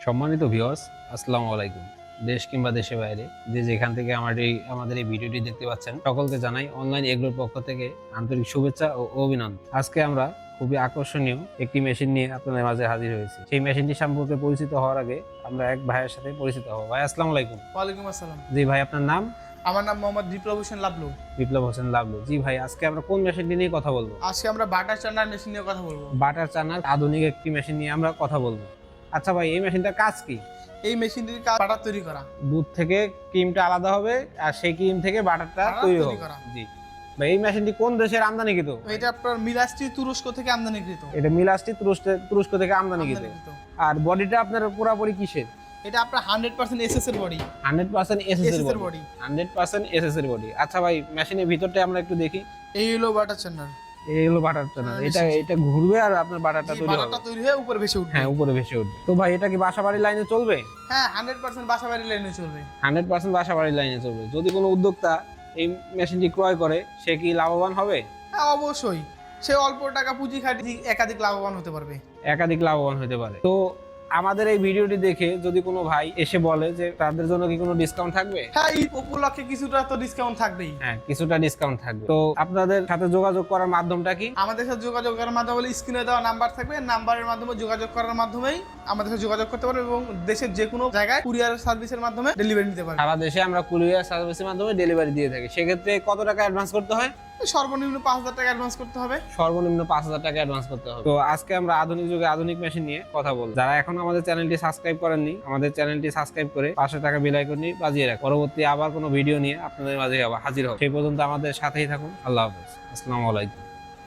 সম্মানিত ভিউয়ার্স, আসসালামু আলাইকুম। দেশ কিংবা দেশের বাইরে যে যেখান থেকে আমাদের এই ভিডিওটি দেখতে পাচ্ছেন, সকলকে জানাই অনলাইন এগ্রোর পক্ষ থেকে আন্তরিক শুভেচ্ছা ও অভিনন্দন। আজকে আমরা খুবই আকর্ষণীয় একটি মেশিন নিয়ে আপনাদের মাঝে হাজির হয়েছি। সেই মেশিনটি সম্পর্কে পরিচিত হওয়ার আগে আমরা এক ভাইয়ের সাথে পরিচিত হব। ভাই আসসালামু আলাইকুম। ওয়ালাইকুম আসসালাম। জি ভাই, আপনার নাম? আমার নাম মোহাম্মদ বিপ্লব হোসেন লাবলু। বিপ্লব হোসেন লাবলু। জি ভাই, আজকে আমরা কোন মেশিনটি নিয়ে কথা বলবো? আজকে আমরা বাটার চান্নার মেশিন নিয়ে কথা বলবো। বাটার চানার আধুনিক একটি মেশিন নিয়ে আমরা কথা বলবো। আচ্ছা ভাই, এই মেশিনটার কাজ কি? এই মেশিনটির কাজ বাটার তৈরি করা। দুধ থেকে ক্রিমটা আলাদা হবে আর সেই ক্রিম থেকে বাটারটা বাটার তৈরি তৈরি হবে। করা। জি ভাই, এই মেশিনটি কোন দেশের আমদানিকৃত? এটা আপনার মিলাস্টি তুরস্ক থেকে আমদানিকৃত। এটা মিলাস্টি তুরস্ক থেকে আমদানিকৃত। আর বডিটা আপনার পুরোপুরি কিসের? এটা আপনার 100% এসএস এর বডি। 100% এসএস এর বডি। 100% এসএস এর বডি। আচ্ছা ভাই, মেশিনের ভিতরটা আমরা একটু দেখি। এই হলো বাটার চান্নার। এই হলো বাটার চানার। এটা ঘুরবে আর আপনার বাটারটা তৈরি হবে। বাটারটা তৈরি হয়ে উপরে ভেসে উঠবে। হ্যাঁ, উপরে ভেসে উঠবে। তো ভাই, এটা কি বাসাবাড়ির লাইনে চলবে? হ্যাঁ, 100% বাসাবাড়ি লাইনে চলবে। 100% বাসাবাড়ির লাইনে চলবে। যদি কোনো উদ্যোক্তা এই মেশিনটি ক্রয় করে, সে কি লাভবান হবে? হ্যাঁ, অবশ্যই। সে অল্প টাকা পুঁজি খাটিয়ে একাধিক লাভবান হতে পারবে। একাধিক লাভবান হতে পারে। তো আমাদের এই ভিডিওটি দেখে যদি কোনো ভাই এসে বলে যে তাদের জন্য কি কোনো ডিসকাউন্ট থাকবে? হ্যাঁ, এই উপলক্ষে কিছুটা তো ডিসকাউন্ট থাকবেই। হ্যাঁ, কিছুটা ডিসকাউন্ট থাকবে। তো আপনাদের সাথে যোগাযোগ করার মাধ্যমটা কি? আমাদের সাথে যোগাযোগ করার মাধ্যমে স্ক্রিনে দেওয়া নাম্বার থাকবে, নাম্বারের মাধ্যমে যোগাযোগ করার মাধ্যমেই আমাদের সাথে যোগাযোগ করতে পারবে এবং দেশের যে কোনো জায়গায় কুরিয়ার সার্ভিসের মাধ্যমে ডেলিভারি নিতে পারবে। সারা দেশে আমরা কুরিয়ার সার্ভিসের মাধ্যমে ডেলিভারি দিয়ে থাকি। সেক্ষেত্রে কত টাকা অ্যাডভান্স করতে হয়? সর্বনিম্ন 5,000 টাকা অ্যাডভান্স করতে হবে। সর্বনিম্ন 5,000 টাকা অ্যাডভান্স করতে হবে। তো আজকে আমরা আধুনিক যুগে আধুনিক মেশিন নিয়ে কথা বলবো। যারা এখন আমাদের চ্যানেলটি সাবস্ক্রাইব করেননি, আমাদের চ্যানেলটি সাবস্ক্রাইব করে পাশে টাকা বেল আইকনটি বাজিয়ে রাখুন। পরবর্তী আবার কোনো ভিডিও নিয়ে আপনাদের মাঝে হাজির হব। সেই পর্যন্ত আমাদের সাথেই থাকুন। আল্লাহ হাফেজ। আসসালামু আলাইকুম।